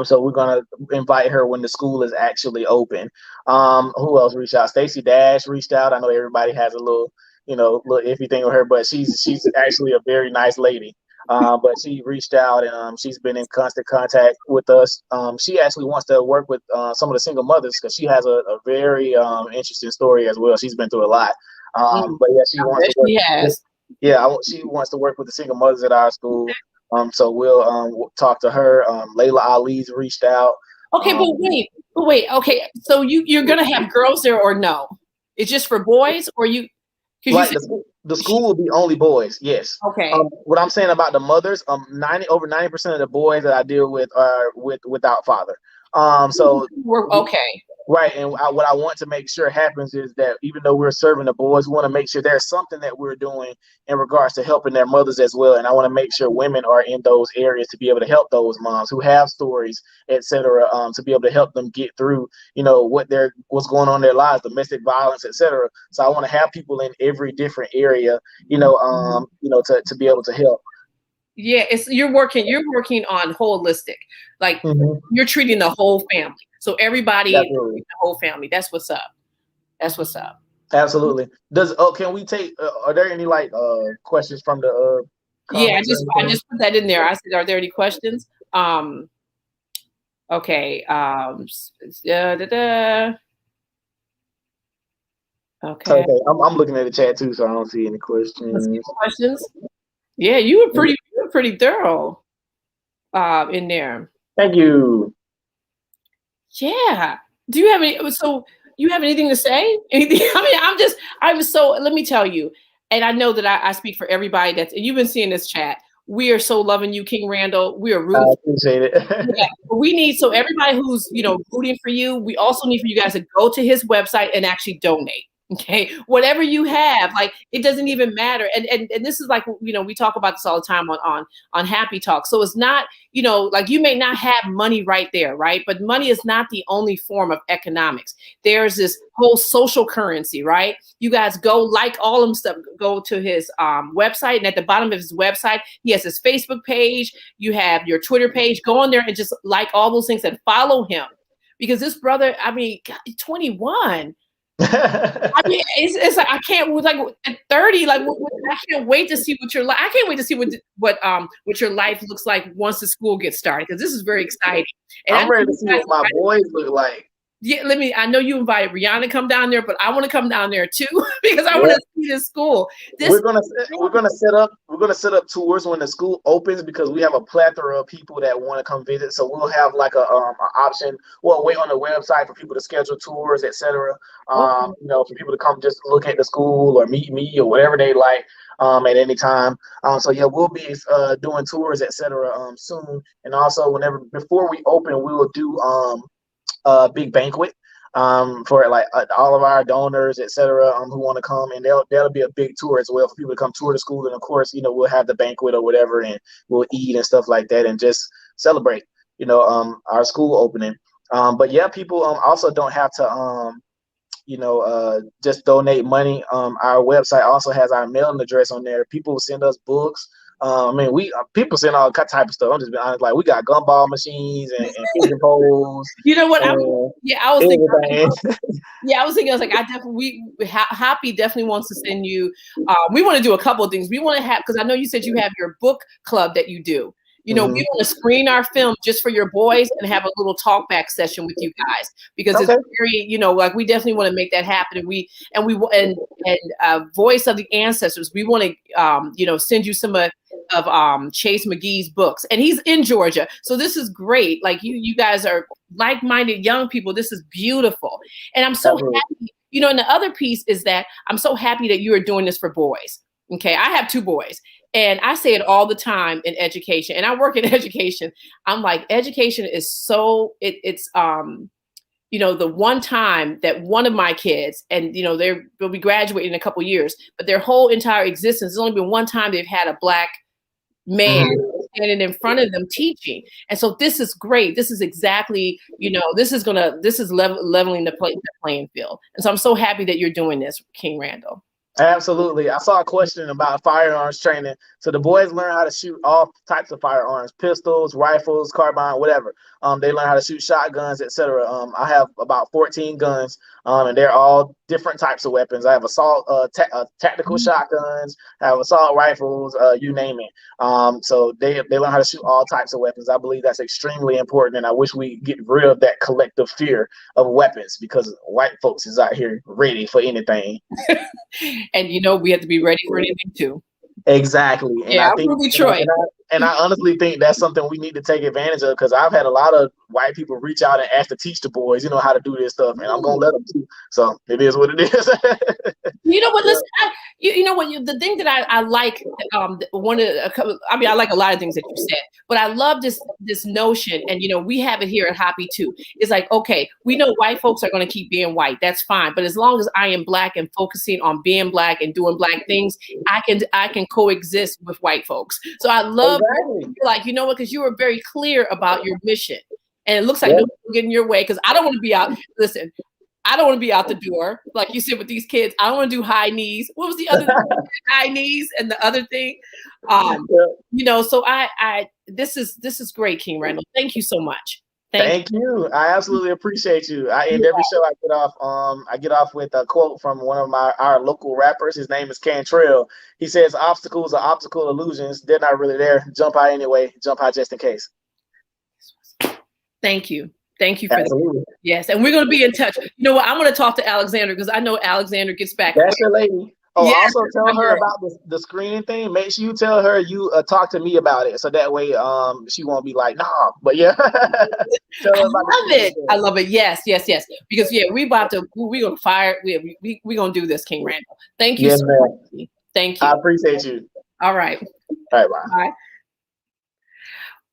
So we're going to invite her when the school is actually open. Who else reached out? Stacey Dash reached out. I know everybody has a little iffy thing with her, but she's actually a very nice lady. But she reached out, and she's been in constant contact with us. She actually wants to work with some of the single mothers because she has a very interesting story as well. She's been through a lot. But yeah, she wants to work with the single mothers at our school. So we'll talk to her. Layla Ali's reached out. Okay, but wait. Okay, so you're gonna have girls there or no? It's just for boys, or you? The school will be only boys. Yes. Okay. What I'm saying about the mothers, over 90% of the boys that I deal with are without father. So okay. Right, and what I want to make sure happens is that even though we're serving the boys, we want to make sure there's something that we're doing in regards to helping their mothers as well. And I want to make sure women are in those areas to be able to help those moms who have stories, etc., to be able to help them get through, what's going on in their lives, domestic violence, etc. So I want to have people in every different area, to be able to help. Yeah, you're working on holistic, like you're treating the whole family. So everybody, Absolutely. the whole family. That's what's up. That's what's up. Absolutely. Can we take? Are there any questions from the? Yeah, I just put that in there. I said, are there any questions? Okay. Okay. I'm looking at the chat too, so I don't see any questions. Yeah, you were pretty thorough in there. Thank you. Yeah. Do you have any? So you have anything to say? Anything? I mean, let me tell you, and I know that I speak for everybody and you've been seeing this chat. We are so loving you, King Randall. We are rooting. I appreciate it. Yeah, we need, so everybody who's, rooting for you, we also need for you guys to go to his website and actually donate. Okay, whatever you have, it doesn't even matter. And this is we talk about this all the time on HAPI Talks. So it's not, you may not have money right there, right? But money is not the only form of economics. There's this whole social currency, right? You guys go all them stuff, go to his website, and at the bottom of his website, he has his Facebook page. You have your Twitter page. Go on there and just like all those things and follow him, because this brother, I mean, 21. I mean, it's like I can't at 30. I can't wait to see what your life. I can't wait to see what your life looks like once the school gets started, because this is very exciting. And I'm ready to see what my boys look like. Yeah, I know you invited Rihanna to come down there, but I want to come down there too because I want to see this school. We're gonna set up tours when the school opens, because we have a plethora of people that want to come visit. So we'll have an option. We'll wait on the website for people to schedule tours, etc. For people to come just look at the school or meet me or whatever they like at any time. So yeah, we'll be doing tours, etc. Soon, and also before we open, we will do a big banquet for all of our donors, etc. Who want to come, and that'll be a big tour as well for people to come tour the school. And of course, we'll have the banquet or whatever, and we'll eat and stuff like that, and just celebrate our school opening. But yeah, people also don't have to just donate money. Our website also has our mailing address on there. People send us books. People send all type of stuff. I'm just being honest. We got gumball machines and pigeon poles. You know what? I was thinking. I was like, HAPI definitely wants to send you. We want to do a couple of things. We want to have, because I know you said you have your book club that you do. We want to screen our film just for your boys and have a little talk back session with you guys, because it's very, we definitely want to make that happen. And Voice of the Ancestors, we want to, send you some of Chase McGee's books, and he's in Georgia. So this is great. You guys are like-minded young people. This is beautiful. And I'm so happy, and the other piece is that I'm so happy that you are doing this for boys. Okay. I have 2 boys. And I say it all the time in education, and I work in education. I'm like, education is so, it's the one time that one of my kids, and they'll be graduating in a couple years, but their whole entire existence, there's only been one time they've had a Black man standing in front of them teaching. And so this is great. This is exactly, this is leveling the playing field. And so I'm so happy that you're doing this, King Randall. Absolutely. I saw a question about firearms training. So the boys learn how to shoot all types of firearms: pistols, rifles, carbine, whatever. They learn how to shoot shotguns, etc. I have about 14 guns, and they're all different types of weapons. I have assault, tactical shotguns, I have assault rifles, you name it. So they learn how to shoot all types of weapons. I believe that's extremely important, and I wish we get rid of that collective fear of weapons, because white folks is out here ready for anything. And we have to be ready for anything too. Exactly. And yeah, I think, Detroit. And I honestly think that's something we need to take advantage of, because I've had a lot of white people reach out and ask to teach the boys, how to do this stuff, and I'm gonna let them too. So it is what it is. You know what? Listen, you know what? The thing that I like, I like a lot of things that you said, but I love this notion, and we have it here at HAPI too. It's like, okay, we know white folks are going to keep being white. That's fine, but as long as I am Black and focusing on being Black and doing Black things, I can coexist with white folks. So I love, like, you know what? Because you were very clear about your mission, and it looks like nobody's getting your way. Because I don't want to be out. Listen. I don't want to be out the door, like you said with these kids. I don't want to do high knees. What was the other thing? High knees and the other thing? So this is great, King Randall. Thank you so much. Thank you. I absolutely appreciate you. I end every show I get off with a quote from one of our local rappers. His name is Cantrell. He says, "Obstacles are optical illusions. They're not really there. Jump out anyway. Jump out just in case." Thank you. Thank you for that. Yes, and we're going to be in touch. You know what? I'm going to talk to Alexander, because I know Alexander gets back. That's your lady. Oh, yeah, also tell her about the screening thing. Make sure you tell her you talk to me about it, so that way she won't be like, nah. But yeah, I love it. Yes. Because we're gonna fire. We're gonna do this, King Randall. Thank you so much. Thank you. I appreciate you. All right. All right. Bye.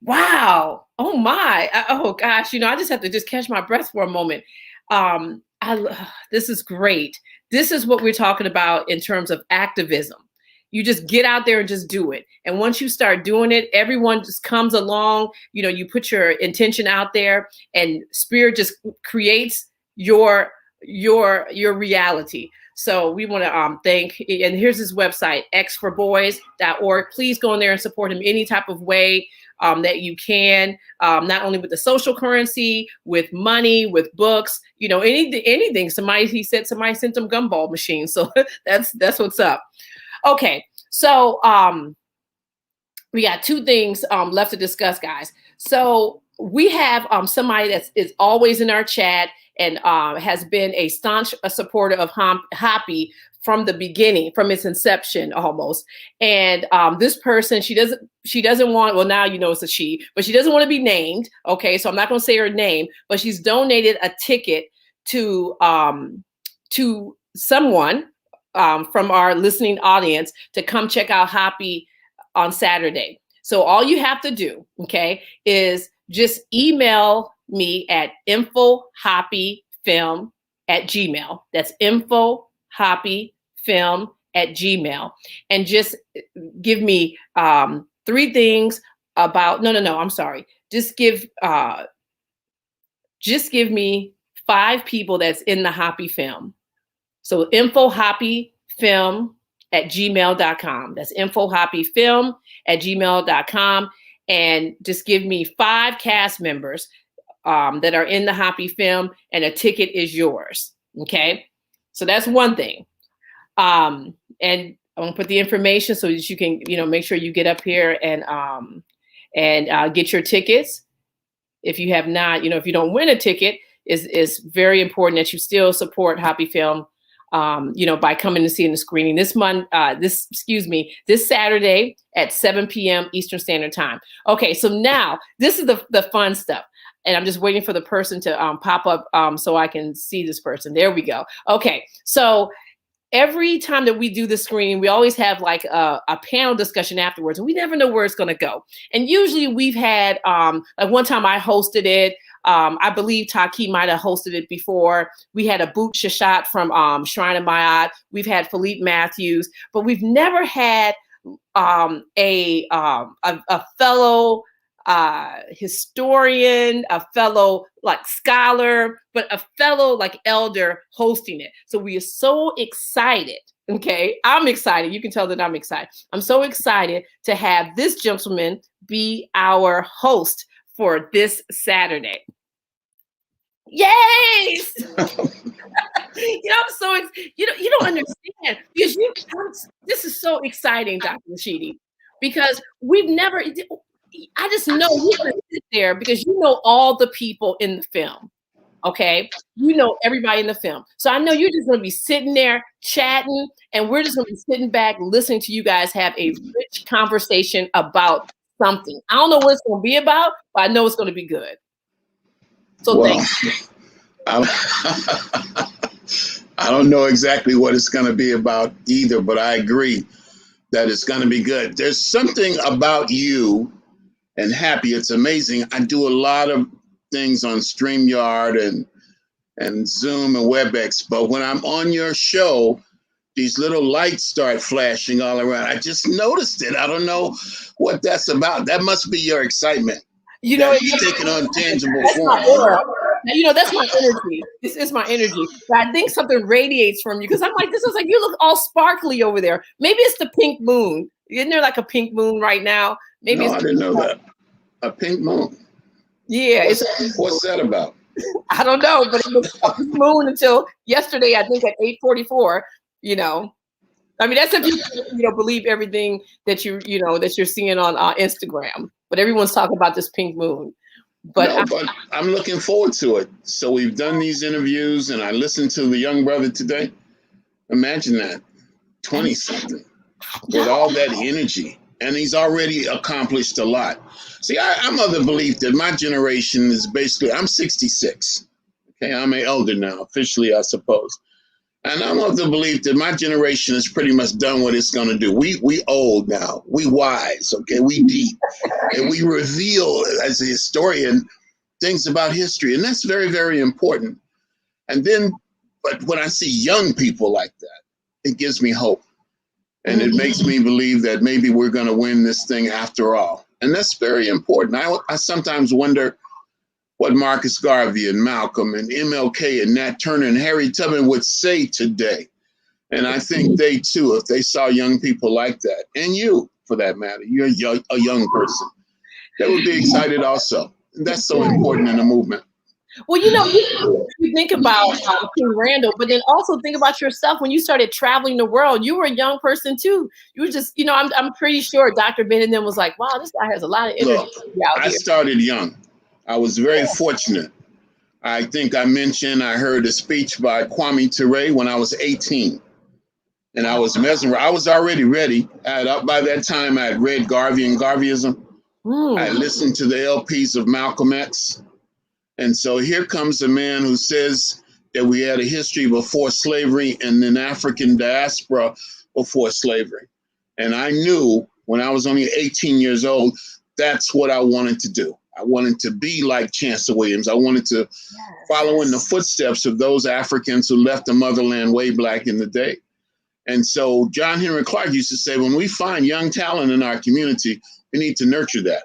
Wow. Oh my. Oh gosh. I just have to just catch my breath for a moment. This is great. This is what we're talking about in terms of activism. You just get out there and just do it. And once you start doing it, everyone just comes along. You put your intention out there, and Spirit just creates your reality. So we want to thank, and here's his website, xforboys.org. Please go in there and support him any type of way that you can, not only with the social currency, with money, with books, anything. He said somebody sent him gumball machines. So that's what's up. Okay. So we got two things left to discuss, guys. So we have somebody that is always in our chat and has been a staunch supporter of HAPI from the beginning, from its inception almost. And this person, she doesn't want, well, now it's a she, but she doesn't want to be named. Okay, so I'm not going to say her name, but she's donated a ticket to someone from our listening audience to come check out HAPI on Saturday. So all you have to do, okay, is just email me at infohapifilm@gmail. That's infohapifilm@gmail, and just give me 3 things about. No. I'm sorry. Just give me 5 people that's in the HAPI film. So infohapifilm@gmail.com. That's infohapifilm@gmail.com. And just give me 5 cast members that are in the HAPI film, and a ticket is yours. Okay. So that's one thing. And I'm gonna put the information so that you can, make sure you get up here and get your tickets. If you have not, if you don't win a ticket, is very important that you still support HAPI Film, by coming and seeing the screening this Saturday at 7 p.m. Eastern Standard Time. Okay, so now this is the fun stuff. And I'm just waiting for the person to pop up so I can see this person. There we go. Okay, so every time that we do the screening, we always have like a panel discussion afterwards, and we never know where it's going to go. And usually we've had, like one time I hosted it. I believe Taki might have hosted it before. We had a Boot Shashat from Shrine of Ma'at. We've had Philippe Matthews, but we've never had a fellow historian, a fellow like scholar, but a fellow like elder hosting it. So we are so excited. Okay, I'm excited. You can tell that I'm excited. I'm so excited to have this gentleman be our host for this Saturday. Yay! I'm so you don't understand, because this is so exciting, Dr. Rashidi, because we've never. I just know you're going to sit there because you know all the people in the film. Okay, you know everybody in the film, so I know you're just going to be sitting there chatting, and we're just going to be sitting back listening to you guys have a rich conversation about something. I don't know what it's going to be about, but I know it's going to be good. So well, thank you. I don't know exactly what it's going to be about either, but I agree that it's going to be good. There's something about you and HAPI. It's amazing. I do a lot of things on StreamYard and Zoom and WebEx, but when I'm on your show, these little lights start flashing all around. I just noticed it. I don't know what that's about. That must be your excitement. You know, it's taking on tangible form. Now, you know, that's my energy. This is my energy. But I think something radiates from you because I'm like, this is like, you look all sparkly over there. Maybe it's the pink moon. Isn't there like a pink moon right now? Maybe No, I didn't know that. A pink moon. Yeah. What's that about? I don't know, but it was a pink moon until yesterday, I think at 8:44, you know. I mean, that's if you believe everything that that you're seeing on Instagram. But everyone's talking about this pink moon. But I'm looking forward to it. So we've done these interviews, and I listened to the young brother today. Imagine that, 20-something, with all that energy, and he's already accomplished a lot. See, I'm of the belief that my generation is basically, I'm 66. Okay, I'm an elder now, officially, I suppose. And I'm of the belief that my generation has pretty much done what it's going to do. We old now. We wise, okay? We deep. And we reveal, as a historian, things about history. And that's very, very important. And then, but when I see young people like that, it gives me hope. And it makes me believe that maybe we're going to win this thing after all. And that's very important. I sometimes wonder what Marcus Garvey and Malcolm and MLK and Nat Turner and Harry Tubman would say today. And I think they too, if they saw young people like that, and you, for that matter, you're a young person, they would be excited also. And that's so important in the movement. Well, you think about King Randall, but then also think about yourself. When you started traveling the world, you were a young person too. You were just, I'm pretty sure Dr. Ben then was like, wow, this guy has a lot of energy. Look, I started young. I was very fortunate. I think I mentioned I heard a speech by Kwame Ture when I was 18. And I was mesmerized. I was already ready. By that time, I had read Garvey and Garveyism. I listened to the LPs of Malcolm X. And so here comes a man who says that we had a history before slavery and an African diaspora before slavery. And I knew when I was only 18 years old, that's what I wanted to do. I wanted to be like Chancellor Williams. I wanted to follow in the footsteps of those Africans who left the motherland way back in the day. And so John Henry Clark used to say, when we find young talent in our community, we need to nurture that.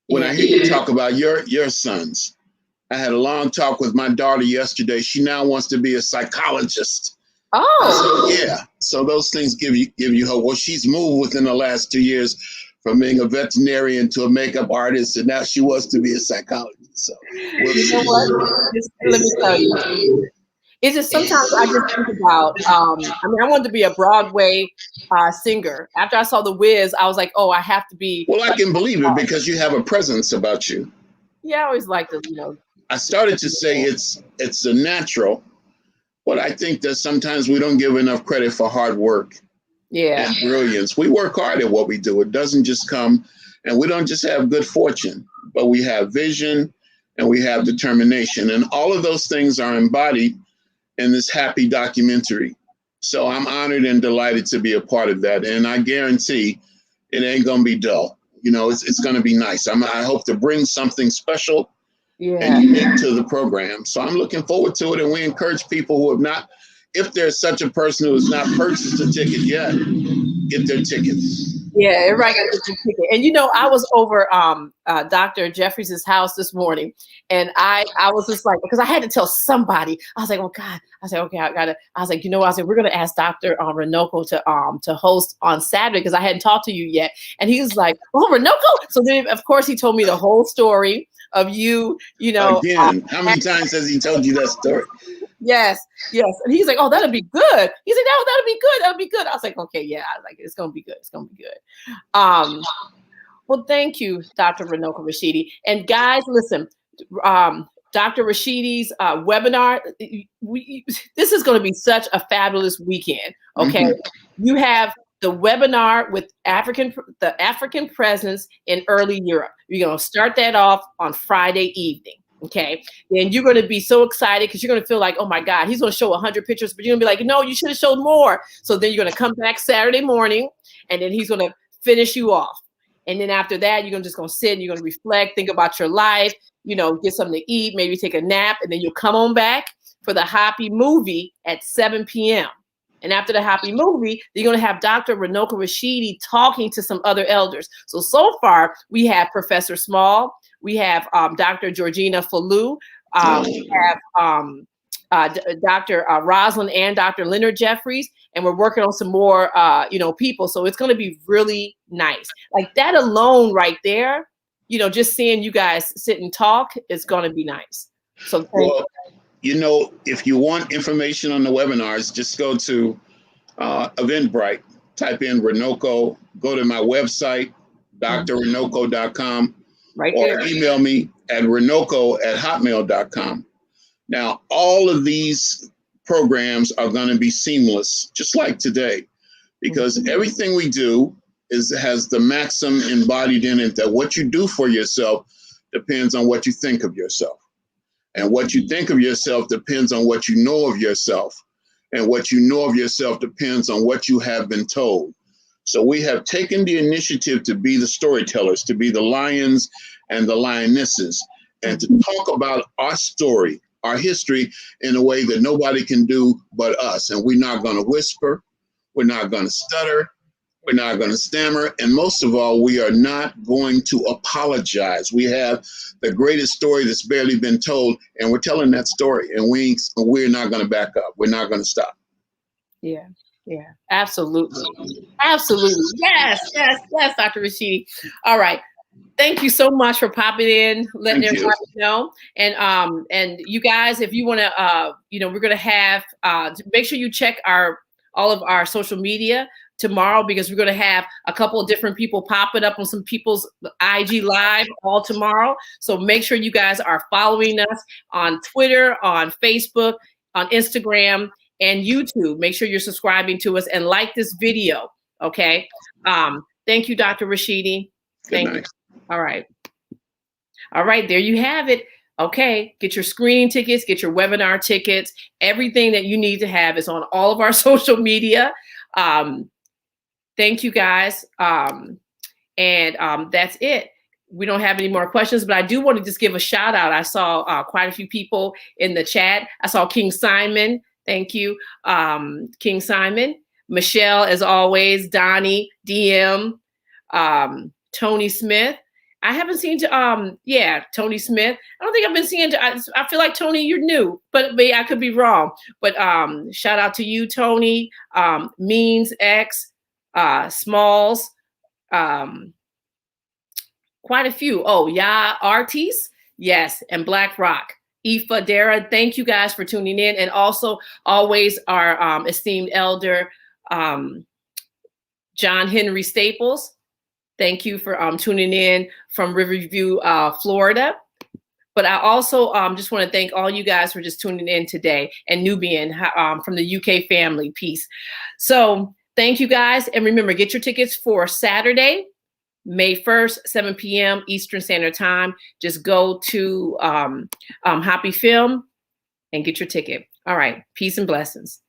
When I hear you talk about your sons, I had a long talk with my daughter yesterday. She now wants to be a psychologist. Oh, so, yeah. So those things give you hope. Well, she's moved within the last 2 years from being a veterinarian to a makeup artist, and now she wants to be a psychologist. So you know what? Let me tell you. It's just sometimes I just think about, I wanted to be a Broadway singer. After I saw The Wiz, I was like, oh, I have to be. Well, I can believe it because you have a presence about you. Yeah, I always like to, I started to say it's a natural, but I think that sometimes we don't give enough credit for hard work. Yeah. And brilliance. We work hard at what we do. It doesn't just come, and we don't just have good fortune, but we have vision and we have determination. And all of those things are embodied in this HAPI documentary. So I'm honored and delighted to be a part of that. And I guarantee it ain't going to be dull. It's going to be nice. I hope to bring something special and unique to the program. So I'm looking forward to it. And we encourage people who have not, if there's such a person who has not purchased a ticket yet, get their tickets. Yeah, everybody got to get their ticket. And I was over Dr. Jeffries' house this morning, and I was just like, because I had to tell somebody. I was like, oh God. I said, okay, I was like, we're gonna ask Dr. Ranoko to host on Saturday because I hadn't talked to you yet. And he was like, oh, Ranoko. So then of course he told me the whole story of you, Again, how many times has he told you that story? Yes. And he's like, oh, that'll be good. He said, no, that'll be good. That'll be good. I was like, okay, yeah. I was like, it's going to be good. It's going to be good. Well, thank you, Dr. Ranoko Rashidi. And guys, listen, Dr. Rashidi's webinar, this is going to be such a fabulous weekend. Okay. You have the webinar with the African presence in early Europe. You're going to start that off on Friday evening. Okay. Then you're going to be so excited because you're going to feel like, oh my God, he's going to show 100 pictures, but you're going to be like, no, you should have showed more. So then you're going to come back Saturday morning, and then he's going to finish you off. And then after that, you're just going to sit and you're going to reflect, think about your life, get something to eat, maybe take a nap, and then you'll come on back for the HAPI movie at 7 p.m. And after the HAPI movie, you're going to have Dr. Runoko Rashidi talking to some other elders. So far, we have Professor Small, we have Dr. Georgina Fallu, we have Dr. Rosalind and Dr. Leonard Jeffries, and we're working on some more, people. So it's going to be really nice. Like that alone right there, just seeing you guys sit and talk is going to be nice. So if you want information on the webinars, just go to Eventbrite, type in Runoko, go to my website, drrunoko.com, right or there. email me at runoko@hotmail.com. Now, all of these programs are going to be seamless, just like today, because everything we do has the maxim embodied in it that what you do for yourself depends on what you think of yourself. And what you think of yourself depends on what you know of yourself. And what you know of yourself depends on what you have been told. So we have taken the initiative to be the storytellers, to be the lions and the lionesses, and to talk about our story, our history, in a way that nobody can do but us. And we're not going to whisper. We're not going to stutter. We're not going to stammer. And most of all, we are not going to apologize. We have the greatest story that's barely been told, and we're telling that story, and we're not going to back up. We're not going to stop. Yeah, absolutely. Absolutely. Yes, Dr. Rashidi. All right. Thank you so much for popping in, letting everybody know. And you guys, if you want to, we're going to have, make sure you check all of our social media tomorrow, because we're going to have a couple of different people popping up on some people's IG live all tomorrow. So make sure you guys are following us on Twitter, on Facebook, on Instagram, and YouTube. Make sure you're subscribing to us and like this video. Okay. Thank you, Dr. Rashidi. Thank you. All right. There you have it. Okay. Get your screening tickets, get your webinar tickets. Everything that you need to have is on all of our social media. Thank you guys. And that's it. We don't have any more questions, but I do want to just give a shout out. I saw quite a few people in the chat. I saw King Simon. Thank you. King Simon, Michelle, as always, Donnie, DM, Tony Smith. I haven't seen, Tony Smith. I don't think I've been seeing, I feel like, Tony, you're new, but I could be wrong. But shout out to you, Tony, Means X, Smalls, quite a few. Oh, yeah, Artis, yes, and Black Rock. Ifa, Dara, thank you guys for tuning in. And also always our esteemed elder, John Henry Staples. Thank you for tuning in from Riverview, Florida. But I also just want to thank all you guys for just tuning in today, and Nubian from the UK family. Peace. So thank you guys. And remember, get your tickets for Saturday, May 1st, 7 p.m. Eastern Standard Time. Just go to hapifilm and get your ticket. All right. Peace and blessings.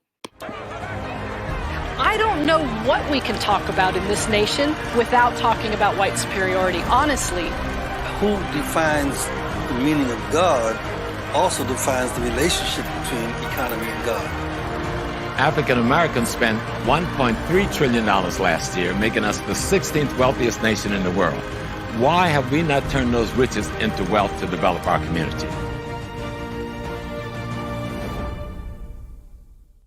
I don't know what we can talk about in this nation without talking about white superiority, honestly. Who defines the meaning of God also defines the relationship between economy and God. African Americans spent $1.3 trillion last year, making us the 16th wealthiest nation in the world. Why have we not turned those riches into wealth to develop our community?